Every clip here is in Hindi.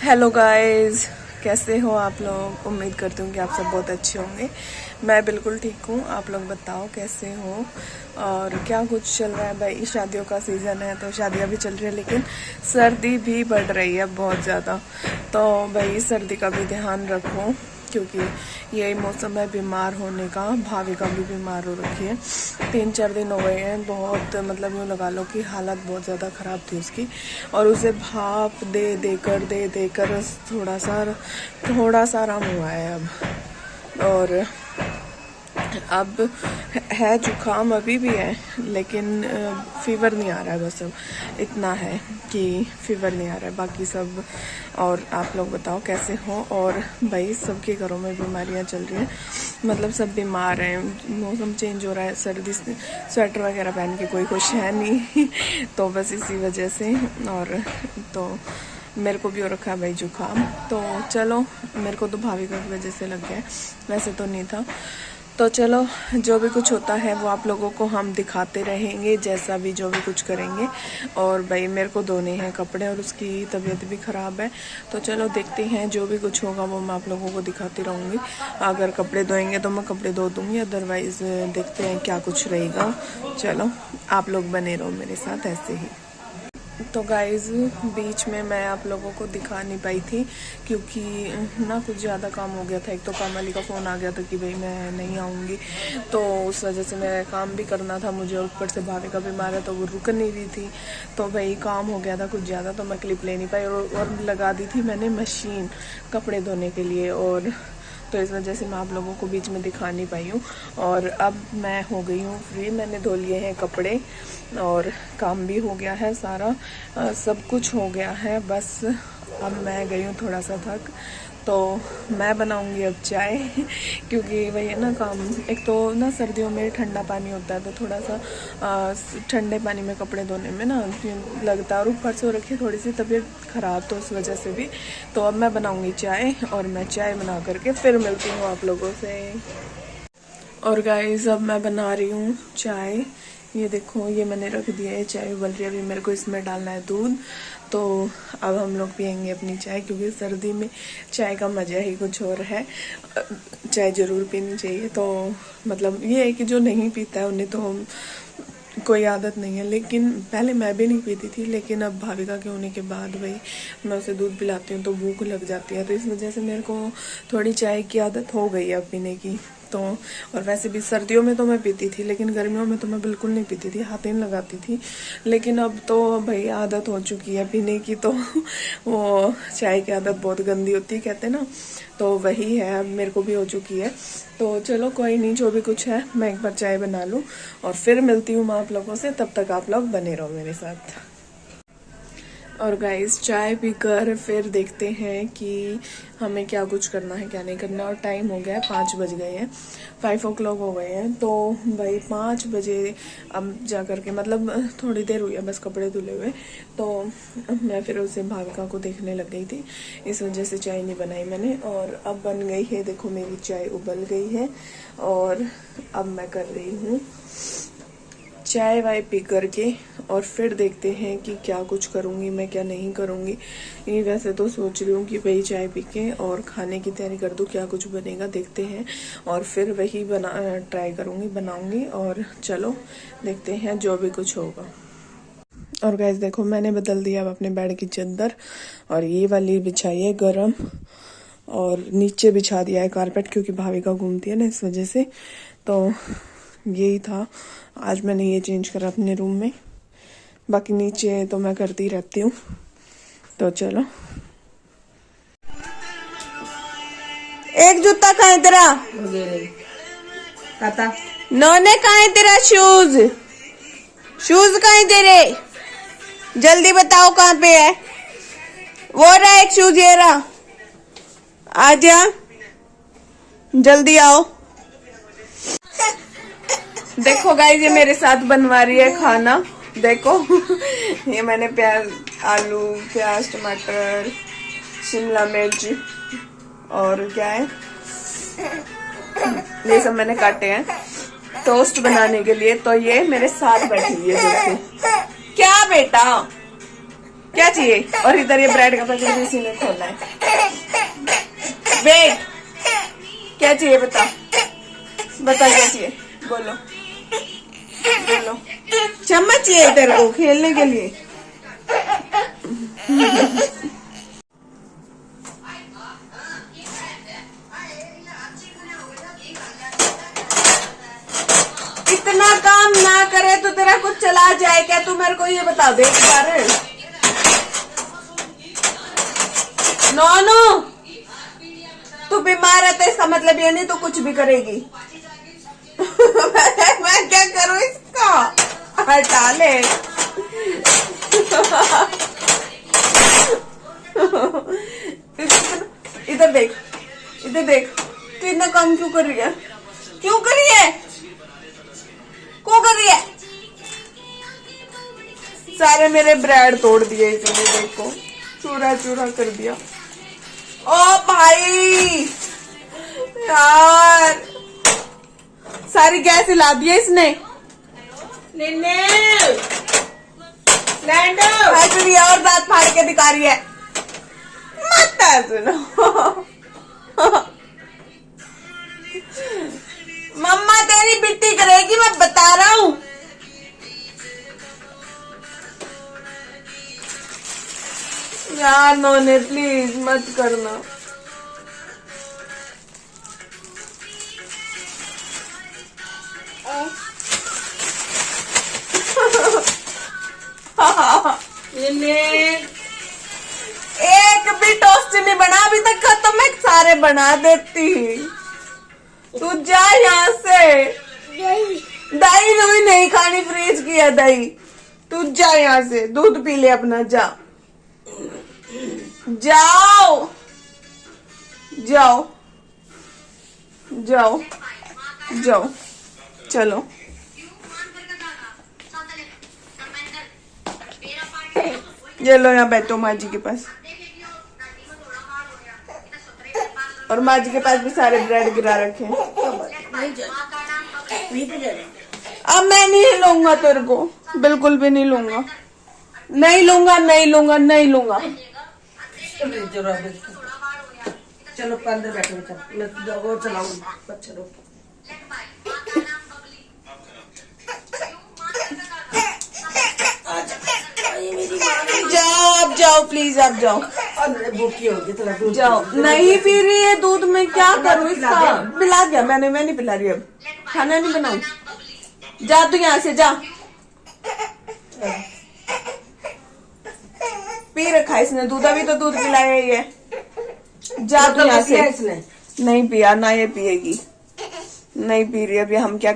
हेलो गाइस, कैसे हो आप लोग। उम्मीद करती हूँ कि आप सब बहुत अच्छे होंगे। मैं बिल्कुल ठीक हूँ। आप लोग बताओ कैसे हो और क्या कुछ चल रहा है। भाई शादियों का सीज़न है तो शादियाँ भी चल रही है, लेकिन सर्दी भी बढ़ रही है बहुत ज़्यादा। तो भाई सर्दी का भी ध्यान रखो, क्योंकि यही मौसम है बीमार होने का। भाभी का भी बीमार हो रखी है, 3-4 दिन हो गए हैं। बहुत मतलब यूँ लगा लो कि हालत बहुत ज़्यादा ख़राब थी उसकी, और उसे भाप दे देकर थोड़ा सा आराम हुआ है अब। और अब है जुकाम अभी भी है, लेकिन फीवर नहीं आ रहा है। बस अब इतना है कि फीवर नहीं आ रहा है, बाकी सब। और आप लोग बताओ कैसे हो। और भाई सबके घरों में बीमारियां चल रही हैं, मतलब सब बीमार हैं। मौसम चेंज हो रहा है, सर्दी से स्वेटर वगैरह पहन के कोई खुश है नहीं तो बस इसी वजह से। और तो मेरे को भी हो रखा है भाई जुकाम। तो चलो, मेरे को तो भाभी की वजह से लग गया है, वैसे तो नहीं था। तो चलो, जो भी कुछ होता है वो आप लोगों को हम दिखाते रहेंगे, जैसा भी जो भी कुछ करेंगे। और भाई मेरे को धोने हैं कपड़े, और उसकी तबीयत भी ख़राब है। तो चलो देखते हैं, जो भी कुछ होगा वो मैं आप लोगों को दिखाती रहूँगी। अगर कपड़े धोएंगे तो मैं कपड़े धो दूँगी, अदरवाइज़ देखते हैं क्या कुछ रहेगा। चलो, आप लोग बने रहो मेरे साथ ऐसे ही। तो गाइज़, बीच में मैं आप लोगों को दिखा नहीं पाई थी, क्योंकि ना कुछ ज़्यादा काम हो गया था। एक तो काम वाली का फ़ोन आ गया था कि भाई मैं नहीं आऊँगी, तो उस वजह से मैं काम भी करना था मुझे। ऊपर से भाभी का बीमार है तो वो रुक नहीं रही थी, तो भाई काम हो गया था कुछ ज़्यादा, तो मैं क्लिप ले नहीं पाई। और लगा दी थी मैंने मशीन कपड़े धोने के लिए, और तो इस वजह से मैं आप लोगों को बीच में दिखा नहीं पाई हूँ। और अब मैं हो गई हूँ फ्री, मैंने धो लिए हैं कपड़े और काम भी हो गया है सारा, सब कुछ हो गया है। बस अब मैं गई हूँ थोड़ा सा थक, तो मैं बनाऊंगी अब चाय क्योंकि वही है ना काम। एक तो ना सर्दियों में ठंडा पानी होता है, तो थोड़ा सा ठंडे पानी में कपड़े धोने में ना लगता है, और ऊपर से हो रखी है थोड़ी सी तबीयत ख़राब, तो उस वजह से भी। तो अब मैं बनाऊंगी चाय, और मैं चाय बना करके फिर मिलती हूँ आप लोगों से। और गाइस, अब मैं बना रही हूँ चाय। ये देखो, ये मैंने रख दिया है, चाय उबल रही है। अभी मेरे को इसमें डालना है दूध। तो अब हम लोग पियेंगे अपनी चाय, क्योंकि सर्दी में चाय का मज़ा ही कुछ और है। चाय ज़रूर पीनी चाहिए। तो मतलब ये है कि जो नहीं पीता है उन्हें तो कोई आदत नहीं है, लेकिन पहले मैं भी नहीं पीती थी, लेकिन अब भाविका के होने के बाद भाई मैं उसे दूध पिलाती हूँ तो भूख लग जाती है, तो इस वजह से मेरे को थोड़ी चाय की आदत हो गई है अब पीने की। तो और वैसे भी सर्दियों में तो मैं पीती थी, लेकिन गर्मियों में तो मैं बिल्कुल नहीं पीती थी, हाथ नहीं लगाती थी। लेकिन अब तो भाई आदत हो चुकी है पीने की, तो वो चाय की आदत बहुत गंदी होती है कहते हैं ना, तो वही है, अब मेरे को भी हो चुकी है। तो चलो कोई नहीं, जो भी कुछ है मैं एक बार चाय बना लूँ और फिर मिलती हूँ मैं आप लोगों से। तब तक आप लोग बने रहो मेरे साथ। और गाइस, चाय पीकर फिर देखते हैं कि हमें क्या कुछ करना है क्या नहीं करना। और टाइम हो गया है, 5 बज गए हैं, 5 o'clock हो गए हैं। तो भाई 5 बजे अब जा कर के, मतलब थोड़ी देर हुई है बस कपड़े धुले हुए, तो मैं फिर उसे भाविका को देखने लग गई थी, इस वजह से चाय नहीं बनाई मैंने। और अब बन गई है, देखो मेरी चाय उबल गई है, और अब मैं कर रही हूँ चाय वाय पी करके, और फिर देखते हैं कि क्या कुछ करूँगी मैं क्या नहीं करूँगी। ये वैसे तो सोच रही हूँ कि भाई चाय पी के और खाने की तैयारी कर दूँ, क्या कुछ बनेगा देखते हैं, और फिर वही ट्राई करूँगी, बनाऊँगी। और चलो देखते हैं जो भी कुछ होगा। और गाइस देखो, मैंने बदल दिया अब अपने बेड की चादर, और ये वाली बिछाई है गरम, और नीचे बिछा दिया है कारपेट, क्योंकि भाविका घूमती है ना इस वजह से। तो यही था, आज मैंने ये चेंज करा अपने रूम में, बाकी नीचे तो मैं करती रहती हूँ। तो चलो, एक जूता कहाँ है तेरा? नौने कहाँ है तेरा? शूज कहाँ है तेरे? जल्दी बताओ कहाँ पे है? वो रहा एक शूज, ये रहा, आजा जल्दी आओ। देखो गाइस, ये मेरे साथ बनवा रही है खाना, देखो ये मैंने प्याज, आलू, प्याज, टमाटर, शिमला मिर्च और क्या है, ये सब मैंने काटे हैं टोस्ट बनाने के लिए। तो ये मेरे साथ बैठी हुई है, देखो। क्या बेटा? क्या चाहिए? और इधर ये ब्रेड का पैकेट भी इसी ने खोला है। वेट, क्या चाहिए बता, बता क्या चाहिए, बोलो बोलो। चम्मच चाहिए तेरे को खेलने के लिए। इतना काम ना करे तो तेरा कुछ चला जाए क्या? तू मेरे को ये बता दे एक बार। नो, तू बीमार है तो इसका मतलब ये नहीं तो कुछ भी करेगी। मैं क्या करूं इसका? हटा ले। इधर देख, इधर देख, तू इतना काम क्यों कर रही है? क्यों कर रही है? क्यों कर रही है? सारे मेरे ब्रेड तोड़ दिए इसने, देखो चूरा चूरा कर दिया। ओ भाई यार, सारी गैस हिला दिया इसने। और दांत फाड़ के दिखा रही है। मत सुनो। मम्मा तेरी बिट्टी करेगी, मैं बता रहा हूँ। यार नोने प्लीज मत करना। एक भी टोस्ट नहीं बना अभी तक, तो मैं सारे बना देती। तू जा यहाँ से। दही भी नहीं खानी, फ्रीज की है दही। तू जा यहाँ से, दूध पी ले अपना, जा जाओ जाओ जाओ जाओ, चलो। ये लो, यहाँ बैठो माँ जी के पास। और माँ जी के पास भी सारे ब्रेड गिरा रखे हैं। अब मैं नहीं लूंगा तेरे को, बिल्कुल भी नहीं लूंगा, नहीं लूंगा, नहीं लूंगा, नहीं लूंगा। चलो अंदर बैठो, मैं वो चलाऊंगी। चलो जाओ, अब जाओ प्लीज, अब जाओ। भूखी होगी थोड़ा दूध जाओ। नहीं पी रही है दूध, में क्या करूँ इसका? पिला दिया मैंने, मैं नहीं पिला रही अब, खाना नहीं बनाऊं। जा तू यहाँ से, जा। पी रखा इसने दूध, अभी तो दूध पिलाया ही है। जा तू यहाँ से। इसने नहीं पिया ना, ये पिएगी। नहीं पी रही अभी, हम क्या।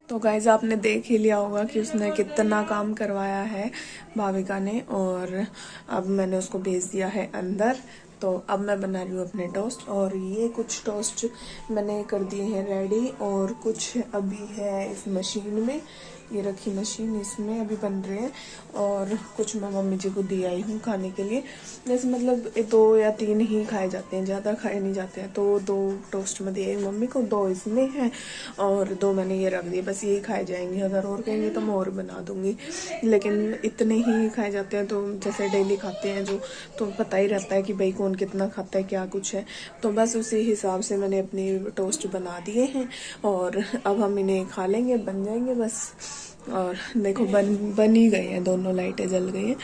तो गाइज आपने देख ही लिया होगा कि उसने कितना काम करवाया है भाविका ने, और अब मैंने उसको भेज दिया है अंदर। तो अब मैं बना रही हूँ अपने टोस्ट, और ये कुछ टोस्ट मैंने कर दिए हैं रेडी, और कुछ अभी है इस मशीन में, ये रखी मशीन, इसमें अभी बन रहे हैं। और कुछ मैं मम्मी जी को दे आई हूँ खाने के लिए। जैसे मतलब 2 या 3 ही खाए जाते हैं, ज़्यादा खाए नहीं जाते हैं। तो 2 टोस्ट में दिए मम्मी को, 2 इसमें हैं और 2 मैंने ये रख दिए। बस यही खाए जाएंगे, अगर और कहेंगे तो मैं और बना दूंगी, लेकिन इतने ही खाए जाते हैं। तो जैसे डेली खाते हैं जो, तो पता ही रहता है कि भाई कौन कितना खाता है, क्या कुछ है। तो बस उसी हिसाब से मैंने अपनी टोस्ट बना दिए हैं, और अब हम इन्हें खा लेंगे, बन जाएंगे बस। और देखो बन ही गए हैं, दोनों लाइटें जल गई हैं।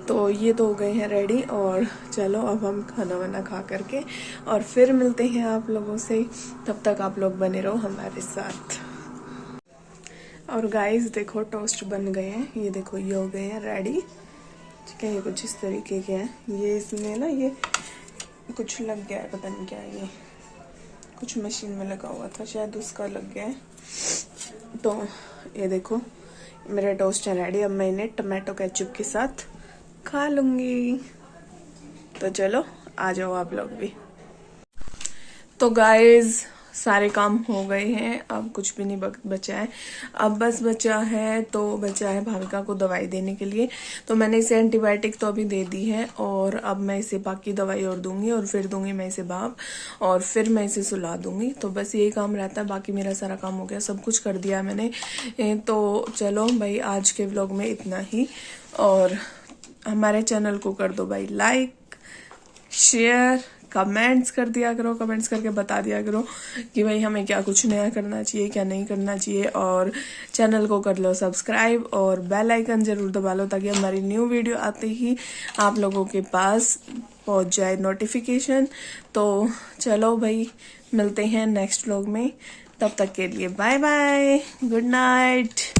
तो ये तो हो गए हैं रेडी, और चलो अब हम खाना वाना खा करके और फिर मिलते हैं आप लोगों से। तब तक आप लोग बने रहो हमारे साथ। और गाइस देखो टोस्ट बन गए हैं, ये देखो ये हो गए हैं रेडी। ठीक है। ये कुछ इस तरीके के हैं। ये इसमें ना ये कुछ लग गया है, पता नहीं क्या है, ये कुछ मशीन में लगा हुआ था शायद, उसका लग गया है। तो ये देखो मेरा टोस्ट है रेडी। अब मैं इन्हें टमाटो केचप के साथ खा लूंगी। तो चलो आ जाओ आप लोग भी। तो गाइज सारे काम हो गए हैं, अब कुछ भी नहीं बचा है। अब बस बचा है भाविका को दवाई देने के लिए। तो मैंने इसे एंटीबायोटिक तो अभी दे दी है, और अब मैं इसे बाकी दवाई और दूंगी, और फिर दूंगी मैं इसे भाप, और फिर मैं इसे सुला दूंगी। तो बस यही काम रहता है, बाकी मेरा सारा काम हो गया, सब कुछ कर दिया मैंने। तो चलो भाई आज के व्लॉग में इतना ही, और हमारे चैनल को कर दो भाई लाइक, शेयर, कमेंट्स कर दिया करो, कमेंट्स करके बता दिया करो कि भाई हमें क्या कुछ नया करना चाहिए, क्या नहीं करना चाहिए। और चैनल को कर लो सब्सक्राइब, और बेल आइकन जरूर दबा लो, ताकि हमारी न्यू वीडियो आते ही आप लोगों के पास पहुंच जाए नोटिफिकेशन। तो चलो भाई मिलते हैं नेक्स्ट व्लॉग में, तब तक के लिए बाय बाय, गुड नाइट।